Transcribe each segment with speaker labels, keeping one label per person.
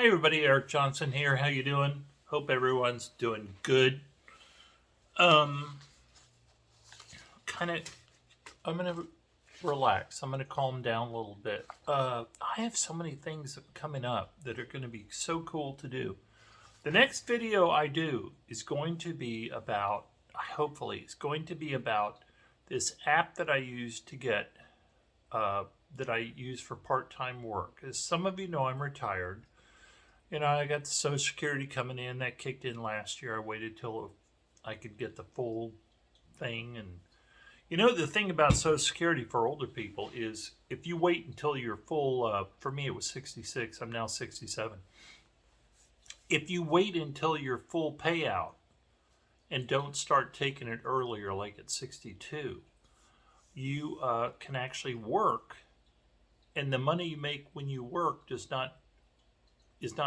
Speaker 1: Hi everybody, Eric Johnson here. How you doing? Hope everyone's doing good. Um, kind of, I'm gonna relax. I'm gonna calm down a little bit. I have so many things coming up that are gonna be so cool to do. The next video I do is going to be about, hopefully, it's going to be about this app that I use to get, that I use for part-time work. As some of you know, I'm retired. I got the Social Security coming in. That kicked in last year. I waited till I could get the full thing. And the thing about Social Security for older people is if you wait until you're full, for me it was 66, I'm now 67. If you wait until your full payout and don't start taking it earlier, like at 62, you can actually work, and the money you make when you work is not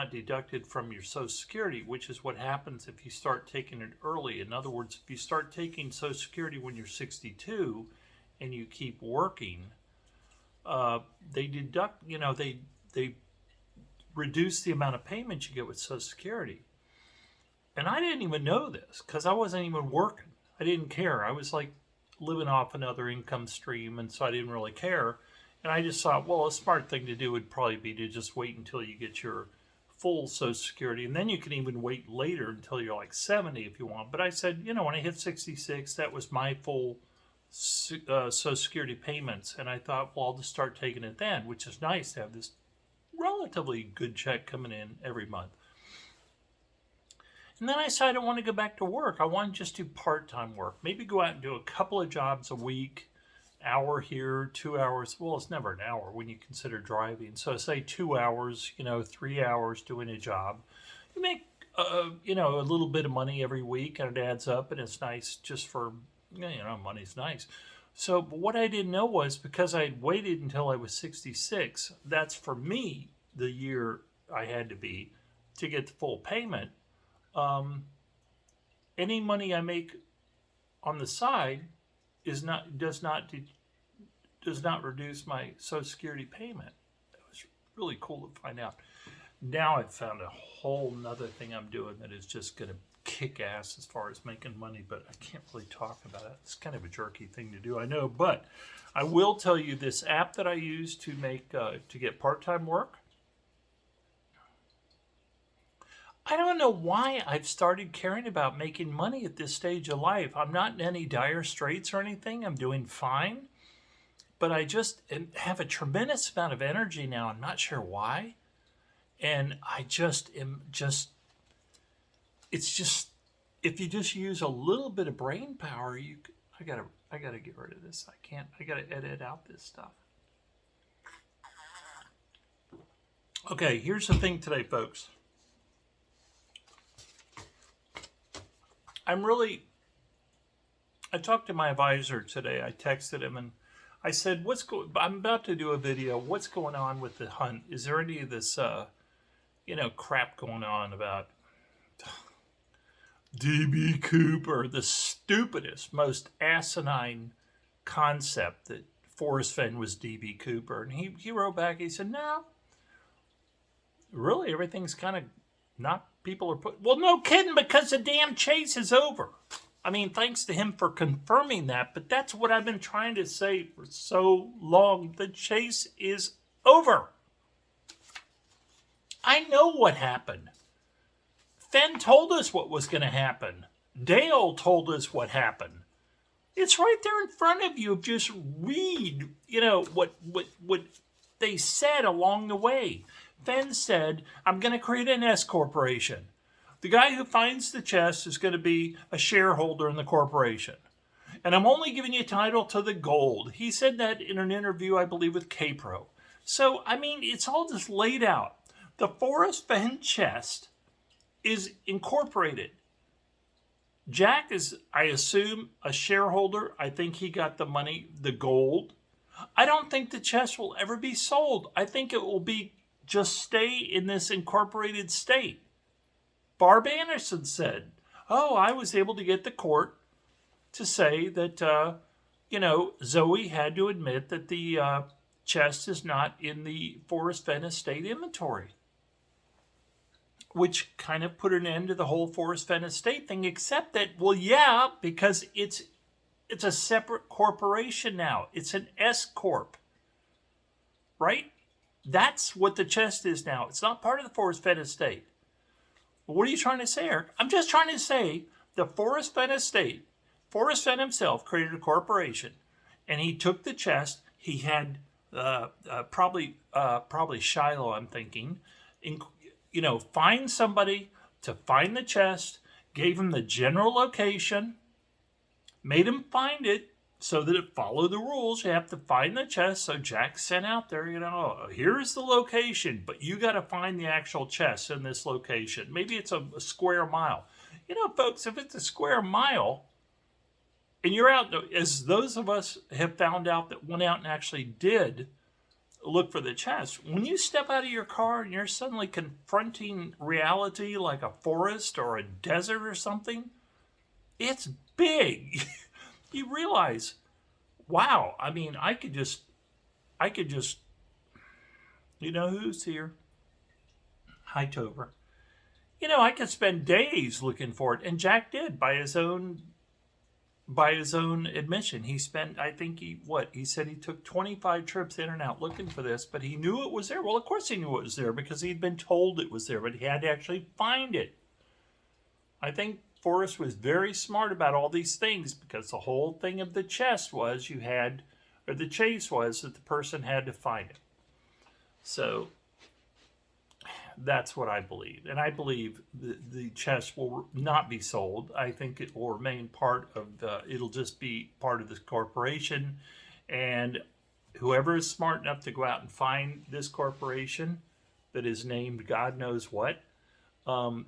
Speaker 1: deducted from your Social Security, which is what happens if you start taking it early. In other words, if you start taking Social Security when you're 62 and you keep working, they deduct, they reduce the amount of payments you get with Social Security. And I didn't even know this because I wasn't even working. I didn't care. I was like living off another income stream, and so I didn't really care. And I just thought, well, a smart thing to do would probably be to just wait until you get your full Social Security, and then you can even wait later until you're like 70 if you want. But I said, when I hit 66, that was my full Social Security payments, and I thought, well, I'll just start taking it then, which is nice to have this relatively good check coming in every month. And then I decided I want to go back to work. I want to just do part-time work. Maybe go out and do a couple of jobs a week, hour here, 2 hours. Well, it's never an hour when you consider driving. So say 2 hours, 3 hours doing a job. You make, a little bit of money every week, and it adds up, and it's nice just for, money's nice. So but what I didn't know was because I had waited until I was 66, that's for me the year I had to be to get the full payment. Any money I make on the side does not reduce my Social Security payment. That was really cool to find out. Now I've found a whole nother thing I'm doing that is just going to kick ass as far as making money, but I can't really talk about it. It's kind of a jerky thing to do, I know, but I will tell you this app that I use to make to get part-time work. I don't know why I've started caring about making money at this stage of life. I'm not in any dire straits or anything. I'm doing fine. But I just have a tremendous amount of energy now. I'm not sure why. And I just am it's just, if you just use a little bit of brain power, I gotta get rid of this. I gotta edit out this stuff. Okay, here's the thing today, folks. I talked to my advisor today. I texted him and I said, I'm about to do a video. What's going on with the hunt? Is there any of this, crap going on about DB Cooper, the stupidest, most asinine concept that Forrest Fenn was DB Cooper? And he wrote back, he said, no, really, everything's kind of not, people are well, no kidding, because the damn chase is over. I mean, thanks to him for confirming that, but that's what I've been trying to say for so long. The chase is over. I know what happened. Fenn told us what was going to happen. Dale told us what happened. It's right there in front of you. Just read, what they said along the way. Fenn said, I'm going to create an S corporation. The guy who finds the chest is going to be a shareholder in the corporation. And I'm only giving you title to the gold. He said that in an interview, I believe, with K-Pro. So, I mean, it's all just laid out. The Forrest Fenn chest is incorporated. Jack is, I assume, a shareholder. I think he got the money, the gold. I don't think the chest will ever be sold. I think it will be just stay in this incorporated state. Barb Anderson said, I was able to get the court to say that, Zoe had to admit that the chest is not in the Forrest Fenn estate inventory. which kind of put an end to the whole Forrest Fenn estate thing, except that, well, yeah, because it's a separate corporation now. It's an S Corp, right? That's what the chest is now. It's not part of the Forrest Fenn estate. What are you trying to say, Eric? I'm just trying to say the Forrest Fenn estate, Forrest Fenn himself created a corporation, and he took the chest. He had probably Shiloh, I'm thinking, find somebody to find the chest, gave him the general location, made him find it so that it followed the rules. You have to find the chest. So Jack sent out there, here's the location, but you got to find the actual chest in this location. Maybe it's a square mile. Folks, if it's a square mile, and you're out, as those of us have found out that went out and actually did look for the chest, when you step out of your car and you're suddenly confronting reality like a forest or a desert or something, it's big. You realize, wow, I mean, I could just, who's here? Hi, Tober. I could spend days looking for it, and Jack did by his own admission. He spent, I think he said he took 25 trips in and out looking for this, but he knew it was there. Well, of course he knew it was there because he'd been told it was there, but he had to actually find it. I think Forrest was very smart about all these things because the whole thing of the chest was the chase was that the person had to find it. So that's what I believe. And I believe the chest will not be sold. I think it will remain it'll just be part of this corporation. And whoever is smart enough to go out and find this corporation that is named God knows what,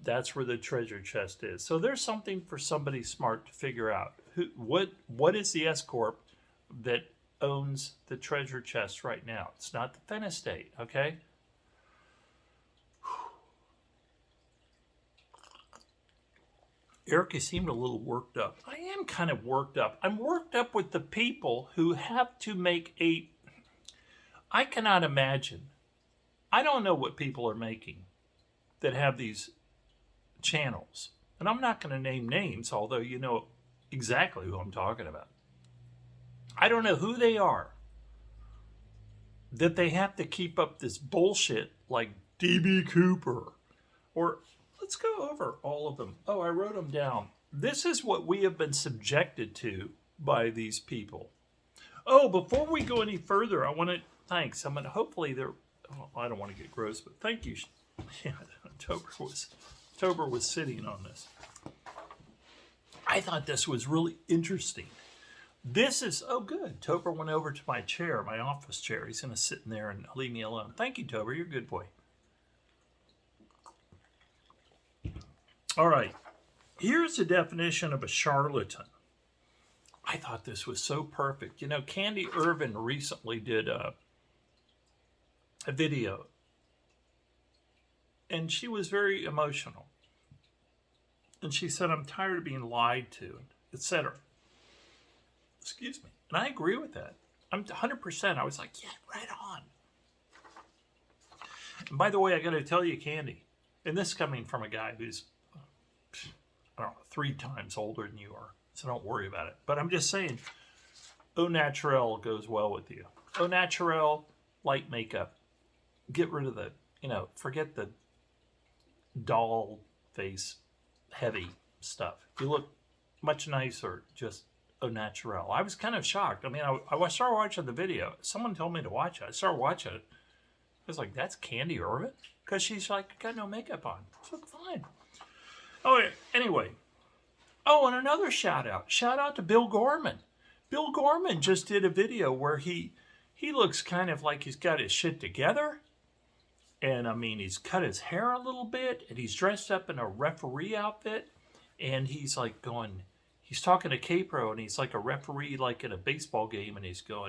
Speaker 1: that's where the treasure chest is. So there's something for somebody smart to figure out. What is the S Corp that owns the treasure chest right now? It's not the Fenn estate, okay? Eric, you seemed a little worked up. I am kind of worked up. I'm worked up with the people who have to make I cannot imagine. I don't know what people are making that have these channels. And I'm not going to name names, although you know exactly who I'm talking about. I don't know who they are that they have to keep up this bullshit like D.B. Cooper or... Let's go over all of them. Oh, I wrote them down. This is what we have been subjected to by these people. Oh, before we go any further, I want to thanks. I'm going to hopefully they're. Oh, I don't want to get gross, but thank you. Yeah, Tober was sitting on this. I thought this was really interesting. This is good. Tober went over to my chair, my office chair. He's going to sit in there and leave me alone. Thank you, Tober. You're a good boy. All right, here's the definition of a charlatan. I thought this was so perfect. Candy Irvin recently did a video, and she was very emotional. And she said, I'm tired of being lied to, etc. Excuse me. And I agree with that. I'm 100%. I was like, yeah, right on. And by the way, I got to tell you, Candy, and this coming from a guy who's 3 times older than you are, so don't worry about it. But I'm just saying, au naturel goes well with you. Au naturel, light makeup. Get rid of the, forget the doll face, heavy stuff. You look much nicer just au naturel. I was kind of shocked. I mean, I started watching the video. Someone told me to watch it. I started watching it. I was like, that's Candy Irvin? Because she's like, got no makeup on. She looked fine. Oh, anyway. Oh, and another shout out. Shout out to Bill Gorman. Bill Gorman just did a video where he looks kind of like he's got his shit together. And, I mean, he's cut his hair a little bit. And he's dressed up in a referee outfit. And he's like he's talking to Capro. And he's like a referee like in a baseball game. And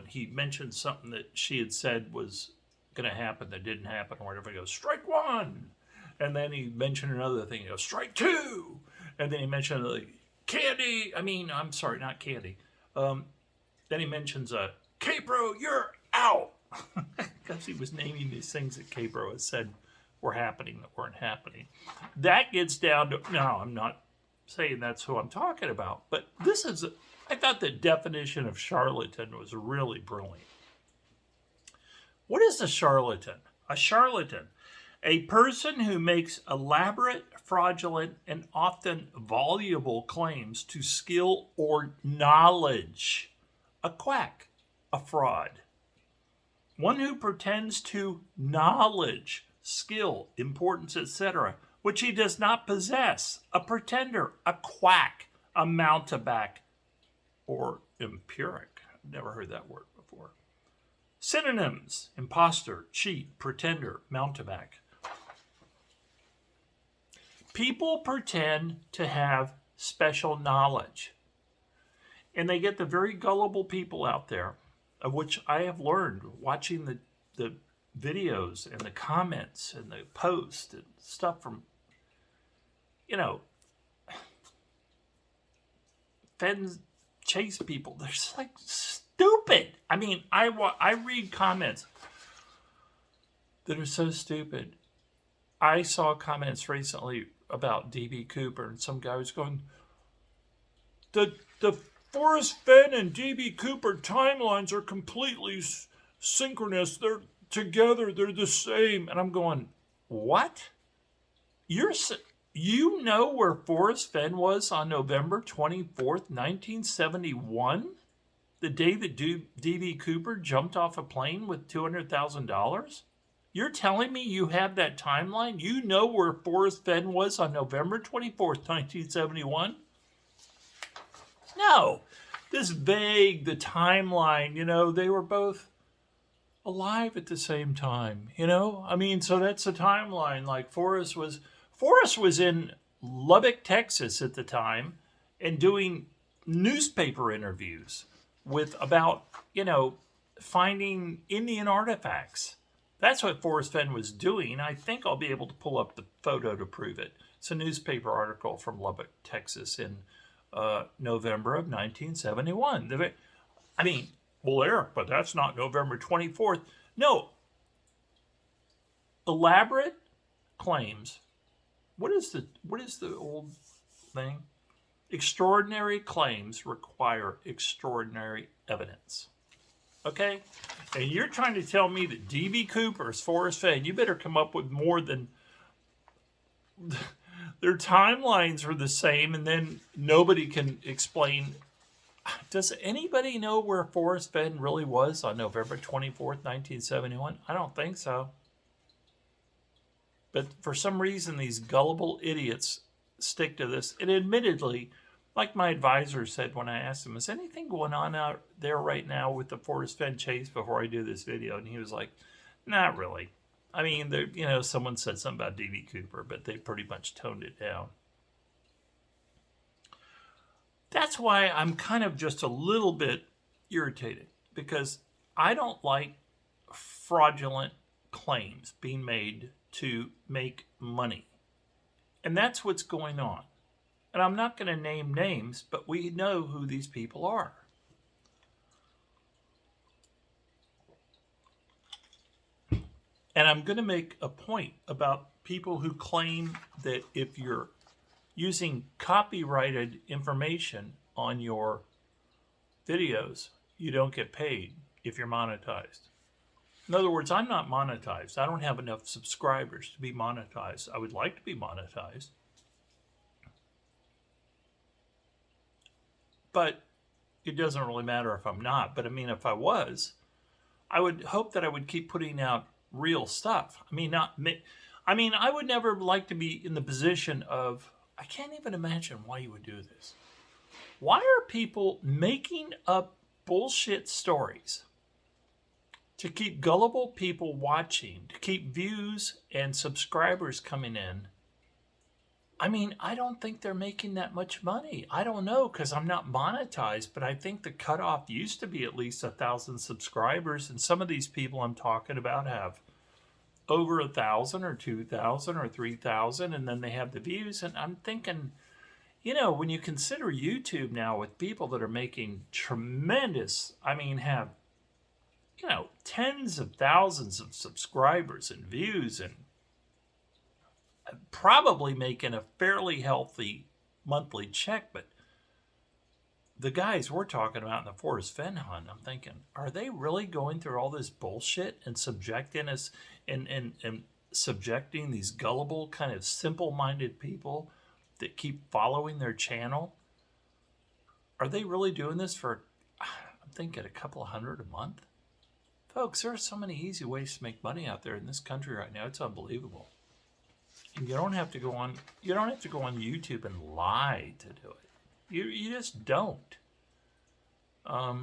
Speaker 1: he mentioned something that she had said was going to happen that didn't happen or whatever. He goes, strike one. And then he mentioned another thing. He goes, strike two. And then he mentioned Candy. I'm sorry, not Candy. Then he mentions Capro, you're out. Because he was naming these things that Capro has said were happening that weren't happening. That gets down to, no, I'm not saying that's who I'm talking about, but I thought the definition of charlatan was really brilliant. What is a charlatan? A charlatan, a person who makes elaborate, fraudulent, and often voluble claims to skill or knowledge. A quack, a fraud. One who pretends to knowledge, skill, importance, etc., which he does not possess. A pretender, a quack, a mountebank, or empiric. I've never heard that word before. Synonyms: imposter, cheat, pretender, mountebank. People pretend to have special knowledge. And they get the very gullible people out there, of which I have learned watching the videos and the comments and the posts and stuff from, Fenn Chase people. They're just like stupid. I mean, I read comments that are so stupid. I saw comments recently about D.B. Cooper, and some guy was going, the Forrest Fenn and D.B. Cooper timelines are completely synchronous. They're together. They're the same. And I'm going, what? You know where Forrest Fenn was on November 24th, 1971? The day that D.B. Cooper jumped off a plane with $200,000? You're telling me you have that timeline? You know where Forrest Fenn was on November 24th, 1971? No. This vague, the timeline, they were both alive at the same time, I mean, so that's the timeline. Like Forrest was in Lubbock, Texas at the time and doing newspaper interviews about finding Indian artifacts. That's what Forrest Fenn was doing. I think I'll be able to pull up the photo to prove it. It's a newspaper article from Lubbock, Texas in November of 1971. I mean, well, Eric, but that's not November 24th. No. Elaborate claims. What is the old thing? Extraordinary claims require extraordinary evidence. Okay? And you're trying to tell me that D.B. Cooper is Forrest Fenn. You better come up with more than their timelines are the same, and then nobody can explain. Does anybody know where Forrest Fenn really was on November 24th, 1971? I don't think so. But for some reason, these gullible idiots stick to this. And admittedly, like my advisor said when I asked him, is anything going on out there right now with the Forrest Fenn Chase before I do this video? And he was like, not really. I mean, someone said something about D.B. Cooper, but they pretty much toned it down. That's why I'm kind of just a little bit irritated, because I don't like fraudulent claims being made to make money. And that's what's going on. And I'm not going to name names, but we know who these people are. And I'm going to make a point about people who claim that if you're using copyrighted information on your videos, you don't get paid if you're monetized. In other words, I'm not monetized. I don't have enough subscribers to be monetized. I would like to be monetized. But it doesn't really matter if I'm not. But I mean, if I was, I would hope that I would keep putting out real stuff. I would never like to be in the position of, I can't even imagine why you would do this. Why are people making up bullshit stories to keep gullible people watching, to keep views and subscribers coming in? I mean, I don't think they're making that much money. I don't know, because I'm not monetized, but I think the cutoff used to be at least 1,000 subscribers, and some of these people I'm talking about have over 1,000 or 2,000 or 3,000, and then they have the views. And I'm thinking, when you consider YouTube now with people that are making tremendous, have, tens of thousands of subscribers and views, and probably making a fairly healthy monthly check, but the guys we're talking about in the Forrest Fenn hunt, I'm thinking, are they really going through all this bullshit and subjecting us and subjecting these gullible, kind of simple-minded people that keep following their channel? Are they really doing this for, I'm thinking, a couple of $100 a month? Folks, there are so many easy ways to make money out there in this country right now. It's unbelievable. And you don't have to go on YouTube and lie to do it. You just don't. I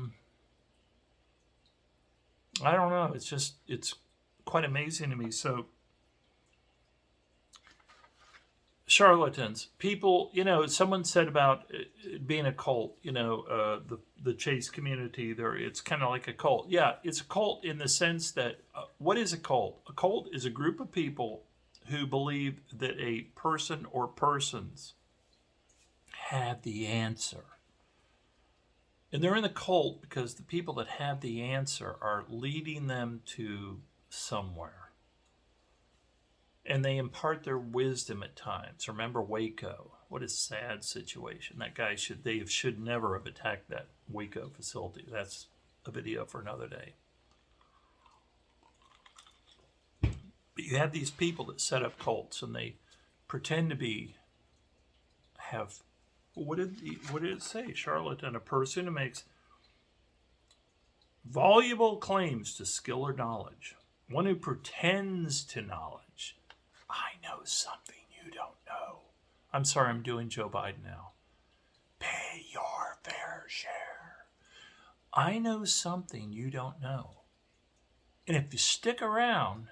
Speaker 1: don't know. It's quite amazing to me. So, charlatans, people, someone said about it being a cult, the Chase community there, it's kind of like a cult. Yeah, it's a cult in the sense that, what is a cult? A cult is a group of people who believe that a person or persons have the answer. And they're in the cult because the people that have the answer are leading them to somewhere. And they impart their wisdom at times. Remember Waco. What a sad situation. That guy should never have attacked that Waco facility. That's a video for another day. But you have these people that set up cults and they pretend to have, what did it say? Charlatan, a person who makes voluble claims to skill or knowledge. One who pretends to knowledge. I know something you don't know. I'm sorry, I'm doing Joe Biden now. Pay your fair share. I know something you don't know. And if you stick around,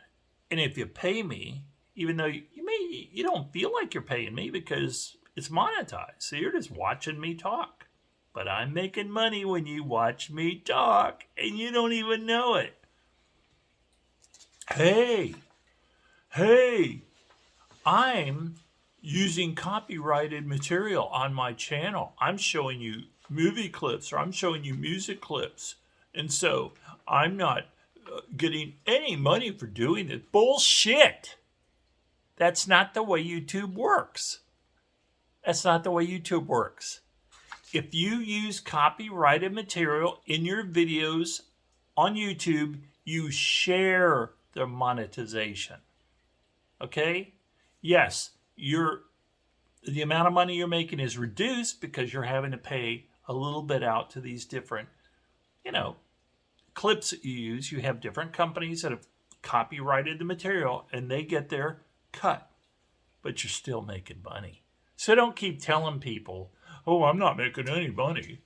Speaker 1: and if you pay me, even though you don't feel like you're paying me because it's monetized. So you're just watching me talk. But I'm making money when you watch me talk, and you don't even know it. Hey, I'm using copyrighted material on my channel. I'm showing you movie clips or I'm showing you music clips. And so I'm not getting any money for doing this. Bullshit. That's not the way YouTube works. That's not the way YouTube works. If you use copyrighted material in your videos on YouTube, you share the monetization. Okay? Yes, the amount of money you're making is reduced because you're having to pay a little bit out to these different, clips that you use. You have different companies that have copyrighted the material and they get their cut, but you're still making money. So don't keep telling people, oh, I'm not making any money.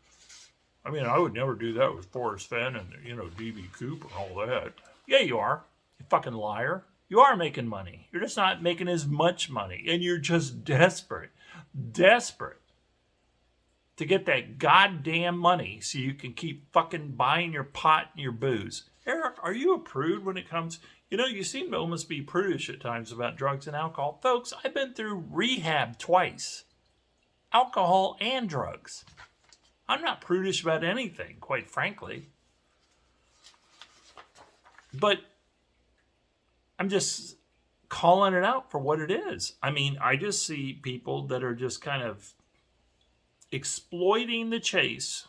Speaker 1: I mean, I would never do that with Forrest Fenn and, D.B. Cooper and all that. Yeah, you are. You fucking liar. You are making money. You're just not making as much money. And you're just desperate to get that goddamn money so you can keep fucking buying your pot and your booze. Eric, are you a prude when it comes... you seem to almost be prudish at times about drugs and alcohol. Folks, I've been through rehab twice. Alcohol and drugs. I'm not prudish about anything, quite frankly. But I'm just calling it out for what it is. I mean, I just see people that are just kind of exploiting the chase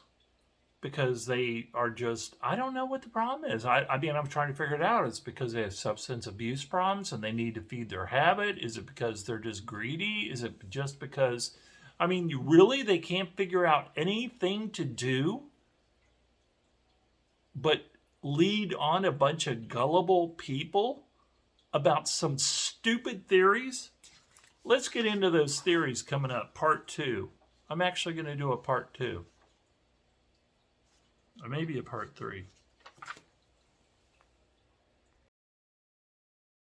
Speaker 1: because they are just, I don't know what the problem is. I mean, I'm trying to figure it out. It's because they have substance abuse problems and they need to feed their habit. Is it because they're just greedy? Is it just because, they can't figure out anything to do but lead on a bunch of gullible people about some stupid theories? Let's get into those theories coming up, part 2. I'm actually going to do a part 2. Or maybe a part 3.